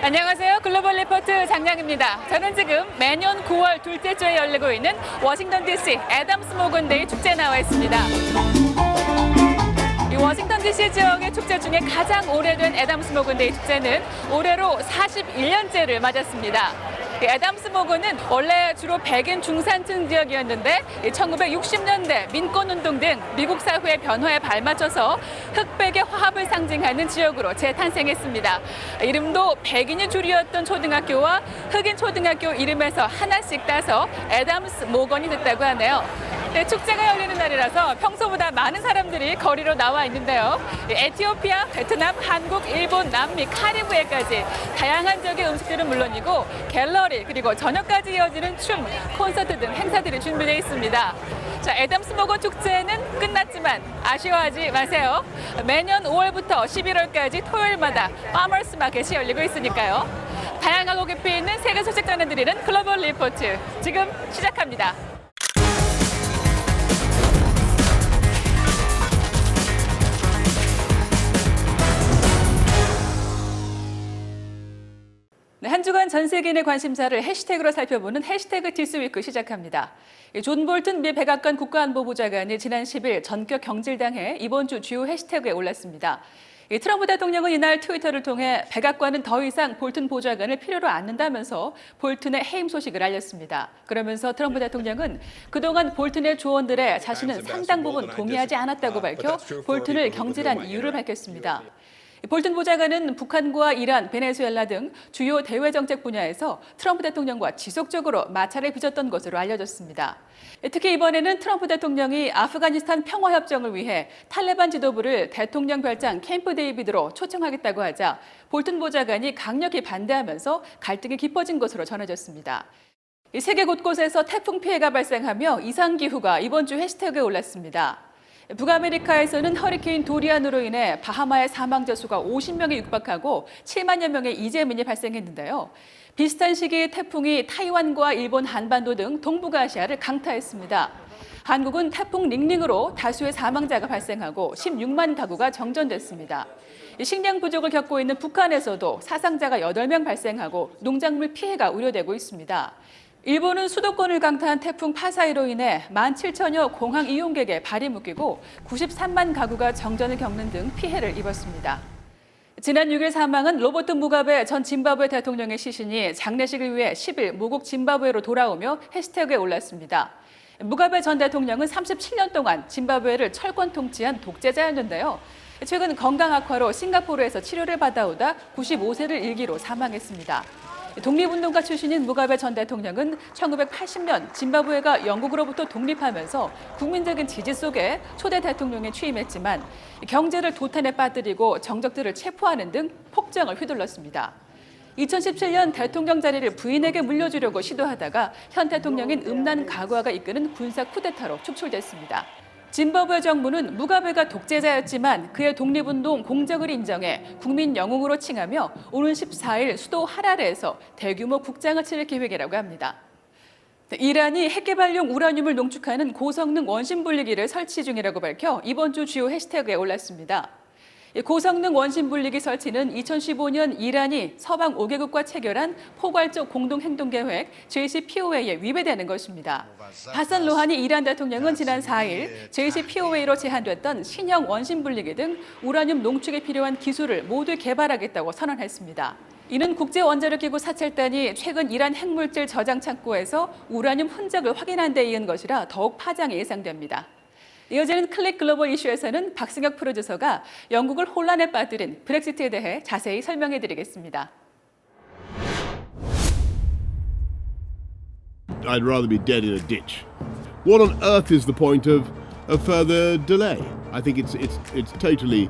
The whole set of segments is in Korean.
안녕하세요. 글로벌 리포트 장량입니다. 저는 지금 매년 9월 둘째 주에 열리고 있는 워싱턴 DC 애덤스 모건 데이 축제에 나와 있습니다. 이 워싱턴 DC 지역의 축제 중에 가장 오래된 애덤스 모건 데이 축제는 올해로 41년째를 맞았습니다. 애덤스 모건은 원래 주로 백인 중산층 지역이었는데 1960년대 민권운동 등 미국 사회의 변화에 발맞춰서 흑백의 화합을 상징하는 지역으로 재탄생했습니다. 이름도 백인이 주류였던 초등학교와 흑인 초등학교 이름에서 하나씩 따서 애덤스 모건이 됐다고 하네요. 축제가 열리는 날이라서 평소보다 많은 사람들이 거리로 나와 있는데요. 에티오피아, 베트남, 한국, 일본, 남미, 카리브해까지 다양한 지역의 음식들은 물론이고 갤러리 그리고 저녁까지 이어지는 춤, 콘서트 등 행사들이 준비되어 있습니다. 자, 애덤스 모건 축제는 끝났지만 아쉬워하지 마세요. 매년 5월부터 11월까지 토요일마다 파머스 마켓이 열리고 있으니까요. 다양하고 깊이 있는 세계 소식 전해드리는 글로벌 리포트 지금 시작합니다. 네, 한 주간 전 세계인의 관심사를 해시태그로 살펴보는 해시태그 디스위크 시작합니다. 존 볼튼 미 백악관 국가안보보좌관이 지난 10일 전격 경질당해 이번 주 주요 해시태그에 올랐습니다. 트럼프 대통령은 이날 트위터를 통해 백악관은 더 이상 볼튼 보좌관을 필요로 않는다면서 볼튼의 해임 소식을 알렸습니다. 그러면서 트럼프 대통령은 그동안 볼튼의 조언들에 자신은 상당 부분 동의하지 않았다고 밝혀 볼튼을 경질한 이유를 밝혔습니다. 볼튼 보좌관은 북한과 이란, 베네수엘라 등 주요 대외 정책 분야에서 트럼프 대통령과 지속적으로 마찰을 빚었던 것으로 알려졌습니다. 특히 이번에는 트럼프 대통령이 아프가니스탄 평화협정을 위해 탈레반 지도부를 대통령 별장 캠프 데이비드로 초청하겠다고 하자 볼튼 보좌관이 강력히 반대하면서 갈등이 깊어진 것으로 전해졌습니다. 세계 곳곳에서 태풍 피해가 발생하며 이상기후가 이번 주 해시태그에 올랐습니다. 북아메리카에서는 허리케인 도리안으로 인해 바하마의 사망자 수가 50명에 육박하고 7만여 명의 이재민이 발생했는데요. 비슷한 시기에 태풍이 타이완과 일본 한반도 등 동북아시아를 강타했습니다. 한국은 태풍 링링으로 다수의 사망자가 발생하고 16만 가구가 정전됐습니다. 식량 부족을 겪고 있는 북한에서도 사상자가 8명 발생하고 농작물 피해가 우려되고 있습니다. 일본은 수도권을 강타한 태풍 파사이로 인해 17,000여 공항 이용객의 발이 묶이고 93만 가구가 정전을 겪는 등 피해를 입었습니다. 지난 6일 사망한 로버트 무가베 전 짐바브웨 대통령의 시신이 장례식을 위해 10일 모국 짐바브웨로 돌아오며 해시태그에 올랐습니다. 무가베 전 대통령은 37년 동안 짐바브웨를 철권 통치한 독재자였는데요. 최근 건강 악화로 싱가포르에서 치료를 받아오다 95세를 일기로 사망했습니다. 독립운동가 출신인 무가베 전 대통령은 1980년 짐바브웨가 영국으로부터 독립하면서 국민적인 지지 속에 초대 대통령에 취임했지만 경제를 도탄에 빠뜨리고 정적들을 체포하는 등 폭정을 휘둘렀습니다. 2017년 대통령 자리를 부인에게 물려주려고 시도하다가 현 대통령인 음란 가과가 이끄는 군사 쿠데타로 축출됐습니다. 짐바브웨 정부는 무가베가 독재자였지만 그의 독립운동 공적을 인정해 국민 영웅으로 칭하며 오는 14일 수도 하라레에서 대규모 국장을 치를 계획이라고 합니다. 이란이 핵개발용 우라늄을 농축하는 고성능 원심 분리기를 설치 중이라고 밝혀 이번 주 주요 해시태그에 올랐습니다. 고성능 원심 분리기 설치는 2015년 이란이 서방 5개국과 체결한 포괄적 공동행동계획 JCPOA에 위배되는 것입니다. 하산 로하니 이란 대통령은 지난 4일 JCPOA로 제한됐던 신형 원심 분리기 등 우라늄 농축에 필요한 기술을 모두 개발하겠다고 선언했습니다. 이는 국제원자력기구 사찰단이 최근 이란 핵물질 저장 창고에서 우라늄 흔적을 확인한 데 이은 것이라 더욱 파장이 예상됩니다. 이어지는 클릭 글로벌 이슈에서는 박승혁 프로듀서가 영국을 혼란에 빠뜨린 브렉시트에 대해 자세히 설명해 드리겠습니다. I'd rather be dead in a ditch. What on earth is the point of further delay? I think it's totally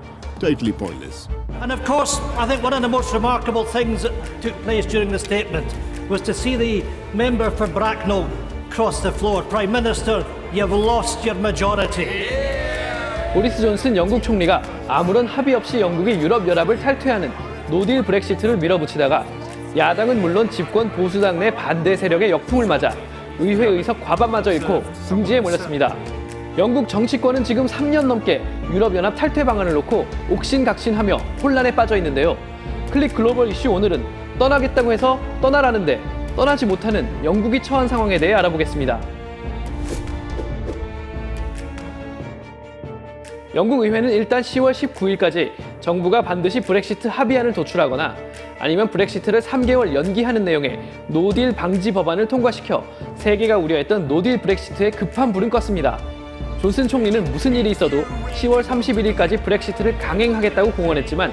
pointless. And of course, I think one of the most remarkable things that took place during the statement was to see the member for Bracknell cross the floor. Prime Minister, you've lost your majority. 보리스 존슨 영국 총리가 아무런 합의 없이 영국이 유럽연합을 탈퇴하는 노딜 브렉시트를 밀어붙이다가 야당은 물론 집권 보수당 내 반대 세력의 역풍을 맞아 의회 의석 과반마저 잃고 궁지에 몰렸습니다. 영국 정치권은 지금 3년 넘게 유럽연합 탈퇴 방안을 놓고 옥신각신하며 혼란에 빠져 있는데요. 클릭 글로벌 이슈 오늘은 떠나겠다고 해서 떠나라는데 떠나지 못하는 영국이 처한 상황에 대해 알아보겠습니다. 영국 의회는 일단 10월 19일까지 정부가 반드시 브렉시트 합의안을 도출하거나 아니면 브렉시트를 3개월 연기하는 내용의 노딜 방지 법안을 통과시켜 세계가 우려했던 노딜 브렉시트에 급한 불은 껐습니다. 존슨 총리는 무슨 일이 있어도 10월 31일까지 브렉시트를 강행하겠다고 공언했지만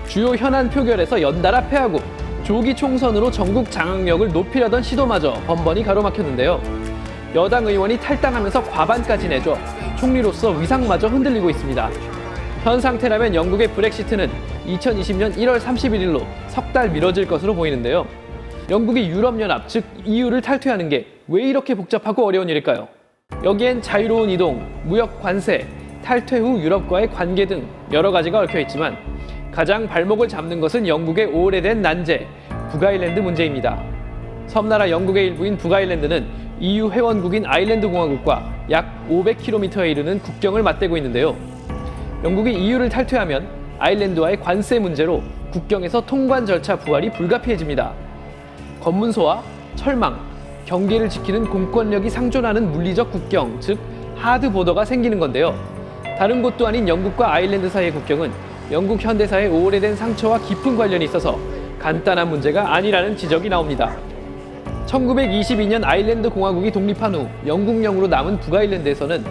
주요 현안 표결에서 연달아 패하고 조기 총선으로 전국 장악력을 높이려던 시도마저 번번이 가로막혔는데요. 여당 의원이 탈당하면서 과반까지 내줘 총리로서 위상마저 흔들리고 있습니다. 현 상태라면 영국의 브렉시트는 2020년 1월 31일로 석 달 미뤄질 것으로 보이는데요. 영국이 유럽연합, 즉 EU를 탈퇴하는 게 왜 이렇게 복잡하고 어려운 일일까요? 여기엔 자유로운 이동, 무역 관세, 탈퇴 후 유럽과의 관계 등 여러 가지가 얽혀 있지만 가장 발목을 잡는 것은 영국의 오래된 난제, 북아일랜드 문제입니다. 섬나라 영국의 일부인 북아일랜드는 EU 회원국인 아일랜드 공화국과 약 500km에 이르는 국경을 맞대고 있는데요. 영국이 EU를 탈퇴하면 아일랜드와의 관세 문제로 국경에서 통관 절차 부활이 불가피해집니다. 검문소와 철망, 경계를 지키는 공권력이 상존하는 물리적 국경, 즉 하드 보더가 생기는 건데요. 다른 곳도 아닌 영국과 아일랜드 사이의 국경은 영국 현대사의 오래된 상처와 깊은 관련이 있어서 간단한 문제가 아니라는 지적이 나옵니다. 1922년 아일랜드 공화국이 독립한 후 영국령으로 남은 북아일랜드에서는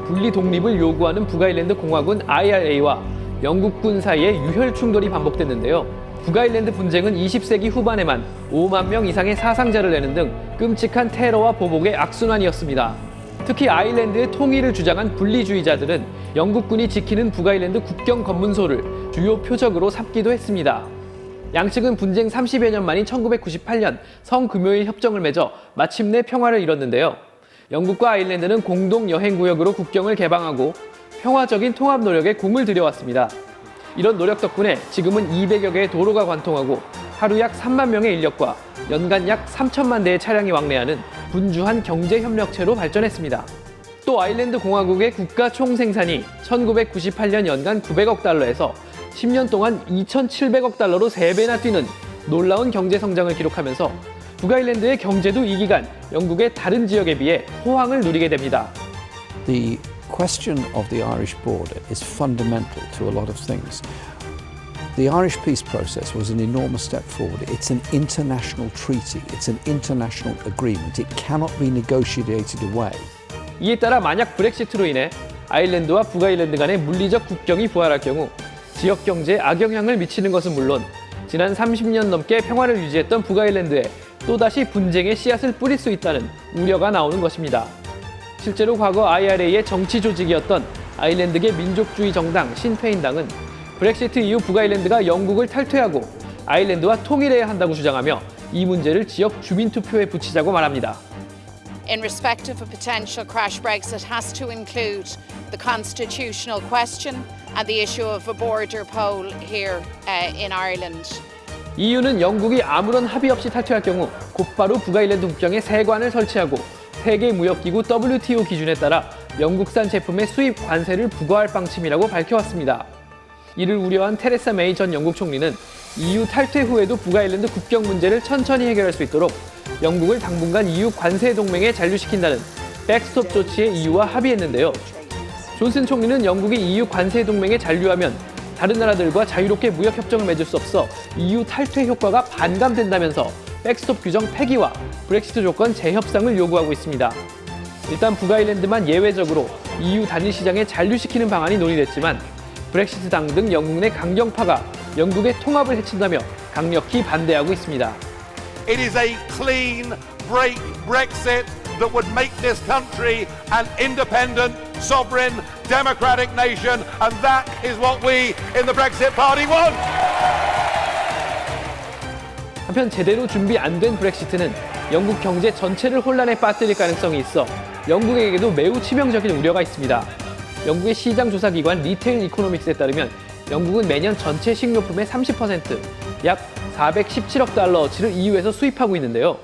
분리 독립을 요구하는 북아일랜드 공화군 IRA와 영국군 사이의 유혈 충돌이 반복됐는데요. 북아일랜드 분쟁은 20세기 후반에만 5만 명 이상의 사상자를 내는 등 끔찍한 테러와 보복의 악순환이었습니다. 특히 아일랜드의 통일을 주장한 분리주의자들은 영국군이 지키는 북아일랜드 국경 검문소를 주요 표적으로 삼기도 했습니다. 양측은 분쟁 30여 년 만인 1998년 성금요일 협정을 맺어 마침내 평화를 이뤘는데요. 영국과 아일랜드는 공동 여행구역으로 국경을 개방하고 평화적인 통합 노력에 공을 들여왔습니다. 이런 노력 덕분에 지금은 200여 개의 도로가 관통하고 하루 약 3만 명의 인력과 연간 약 3천만 대의 차량이 왕래하는 분주한 경제협력체로 발전했습니다. 또 아일랜드 공화국의 국가 총생산이 1998년 연간 900억 달러에서 10년 동안 2,700억 달러로 3배나 뛰는 놀라운 경제 성장을 기록하면서 북아일랜드의 경제도 이 기간 영국의 다른 지역에 비해 호황을 누리게 됩니다. The question of the Irish border is fundamental to a lot of things. The Irish peace process was an enormous step forward. It's an international treaty. It's an international agreement. It cannot be negotiated away. 이에 따라 만약 브렉시트로 인해 아일랜드와 북아일랜드 간의 물리적 국경이 부활할 경우 지역 경제에 악영향을 미치는 것은 물론 지난 30년 넘게 평화를 유지했던 북아일랜드에 또다시 분쟁의 씨앗을 뿌릴 수 있다는 우려가 나오는 것입니다. 실제로 과거 IRA의 정치 조직이었던 아일랜드계 민족주의 정당 신페인당은 브렉시트 이후 북아일랜드가 영국을 탈퇴하고 아일랜드와 통일해야 한다고 주장하며 이 문제를 지역 주민투표에 붙이자고 말합니다. In respect of a potential crash Brexit has to include the constitutional question and the issue of a border poll here in Ireland. EU는 영국이 아무런 합의 없이 탈퇴할 경우 곧바로 북아일랜드 국경에 세관을 설치하고 세계무역기구 WTO 기준에 따라 영국산 제품의 수입 관세를 부과할 방침이라고 밝혀왔습니다. 이를 우려한 테레사 메이 전 영국 총리는 EU 탈퇴 후에도 북아일랜드 국경 문제를 천천히 해결할 수 있도록 영국을 당분간 EU 관세 동맹에 잔류시킨다는 백스톱 조치에 EU와 합의했는데요. 존슨 총리는 영국이 EU 관세 동맹에 잔류하면 다른 나라들과 자유롭게 무역 협정을 맺을 수 없어 EU 탈퇴 효과가 반감된다면서 백스톱 규정 폐기와 브렉시트 조건 재협상을 요구하고 있습니다. 일단 북아일랜드만 예외적으로 EU 단일 시장에 잔류시키는 방안이 논의됐지만 브렉시트 당 등 영국 내 강경파가 영국의 통합을 해친다며 강력히 반대하고 있습니다. It is a clean break Brexit that would make this country an independent, sovereign, democratic nation, and that is what we in the Brexit Party want. 한편 제대로 준비 안 된 브렉시트는 영국 경제 전체를 혼란에 빠뜨릴 가능성이 있어 영국에게도 매우 치명적인 우려가 있습니다. 영국의 시장조사기관 리테일 이코노믹스에 따르면 영국은 매년 전체 식료품의 30%, 약 417억 달러어치를 EU에서 수입하고 있는데요.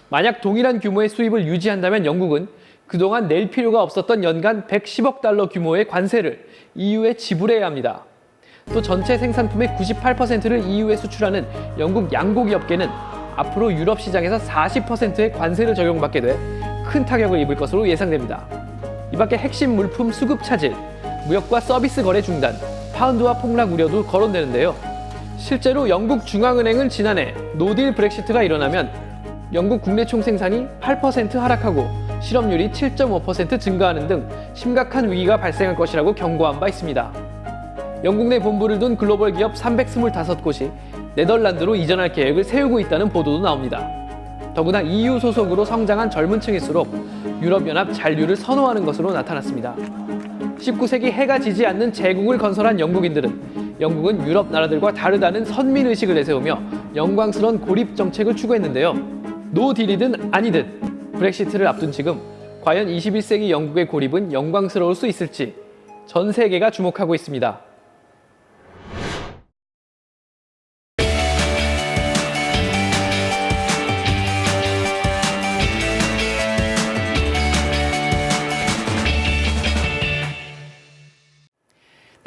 만약 동일한 규모의 수입을 유지한다면 영국은 그동안 낼 필요가 없었던 연간 110억 달러 규모의 관세를 EU에 지불해야 합니다. 또 전체 생산품의 98%를 EU에 수출하는 영국 양고기 업계는 앞으로 유럽 시장에서 40%의 관세를 적용받게 돼 큰 타격을 입을 것으로 예상됩니다. 이 밖에 핵심 물품 수급 차질, 무역과 서비스 거래 중단, 파운드화 폭락 우려도 거론되는데요. 실제로 영국 중앙은행은 지난해 노딜 브렉시트가 일어나면 영국 국내 총생산이 8% 하락하고 실업률이 7.5% 증가하는 등 심각한 위기가 발생할 것이라고 경고한 바 있습니다. 영국 내 본부를 둔 글로벌 기업 325곳이 네덜란드로 이전할 계획을 세우고 있다는 보도도 나옵니다. 더구나 EU 소속으로 성장한 젊은 층일수록 유럽연합 잔류를 선호하는 것으로 나타났습니다. 19세기 해가 지지 않는 제국을 건설한 영국인들은 영국은 유럽 나라들과 다르다는 선민의식을 내세우며 영광스러운 고립 정책을 추구했는데요. 노딜이든 아니든 브렉시트를 앞둔 지금 과연 21세기 영국의 고립은 영광스러울 수 있을지 전 세계가 주목하고 있습니다.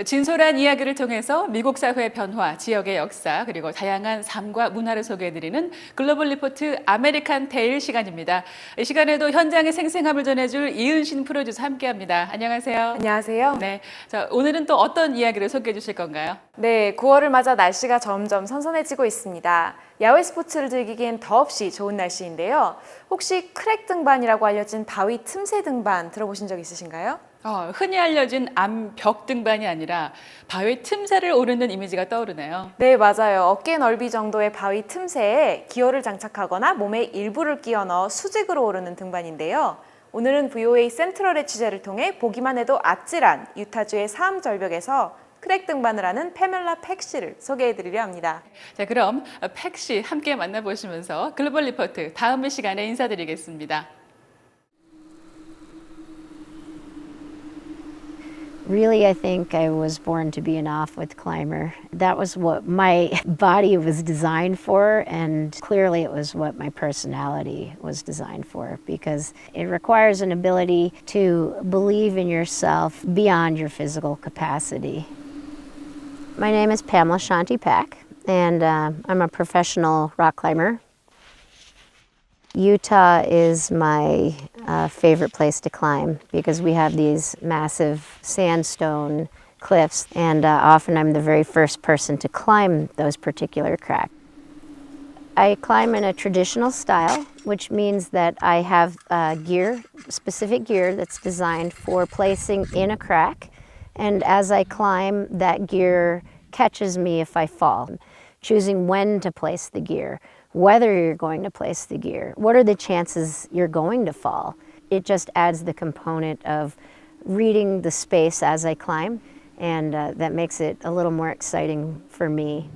진솔한 이야기를 통해서 미국 사회의 변화, 지역의 역사, 그리고 다양한 삶과 문화를 소개해드리는 글로벌 리포트 아메리칸 테일 시간입니다. 이 시간에도 현장의 생생함을 전해줄 이은신 프로듀서 함께합니다. 안녕하세요. 안녕하세요. 네, 자 오늘은 또 어떤 이야기를 소개해 주실 건가요? 네, 9월을 맞아 날씨가 점점 선선해지고 있습니다. 야외 스포츠를 즐기기엔 더없이 좋은 날씨인데요. 혹시 크랙 등반이라고 알려진 바위 틈새 등반 들어보신 적 있으신가요? 흔히 알려진 암벽 등반이 아니라 바위 틈새를 오르는 이미지가 떠오르네요. 네, 맞아요. 어깨 넓이 정도의 바위 틈새에 기어를 장착하거나 몸의 일부를 끼워 넣어 수직으로 오르는 등반인데요. 오늘은 VOA 센트럴의 취재를 통해 보기만 해도 아찔한 유타주의 사암 절벽에서 크랙 등반을 하는 패멜라 팩 씨를 소개해드리려 합니다. 자, 그럼 팩 씨 함께 만나보시면서 글로벌 리포트 다음 시간에 인사드리겠습니다. Really, I think I was born to be an off-width climber. That was what my body was designed for, and clearly it was what my personality was designed for, because it requires an ability to believe in yourself beyond your physical capacity. My name is Pamela Shanti Pack, and I'm a professional rock climber. Utah is my favorite place to climb because we have these massive sandstone cliffs, and often I'm the very first person to climb those particular cracks. I climb in a traditional style, which means that I have specific gear that's designed for placing in a crack, and as I climb, that gear catches me if I fall. Choosing when to place the gear, whether you're going to place the gear, what are the chances you're going to fall. It just adds the component of reading the space as I climb, and that makes it a little more exciting for me.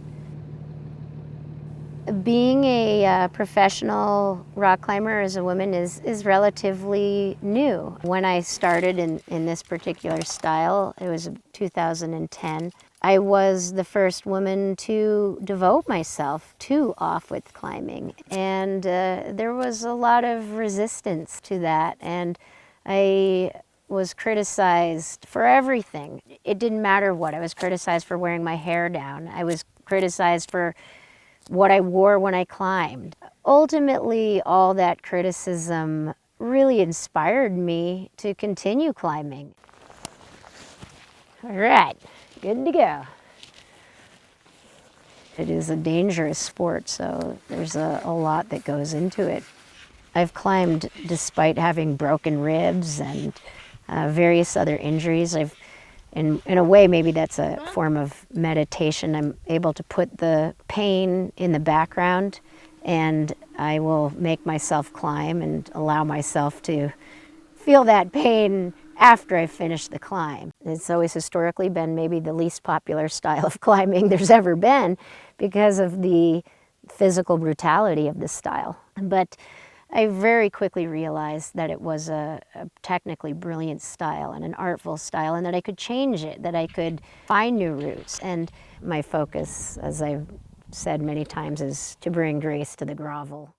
Being a professional rock climber as a woman is relatively new. When I started in this particular style, it was 2010. I was the first woman to devote myself to off-width climbing, and there was a lot of resistance to that, and I was criticized for everything. It didn't matter what. I was criticized for wearing my hair down. I was criticized for what I wore when I climbed. Ultimately, all that criticism really inspired me to continue climbing. All right. Good to go. It is a dangerous sport, so there's a lot that goes into it. I've climbed despite having broken ribs and various other injuries. In a way, maybe that's a form of meditation. I'm able to put the pain in the background, and I will make myself climb and allow myself to feel that pain after I finish the climb. It's always historically been maybe the least popular style of climbing there's ever been because of the physical brutality of this style. But I very quickly realized that it was a technically brilliant style and an artful style, and that I could change it, that I could find new routes. And my focus, as I've said many times, is to bring grace to the grovel.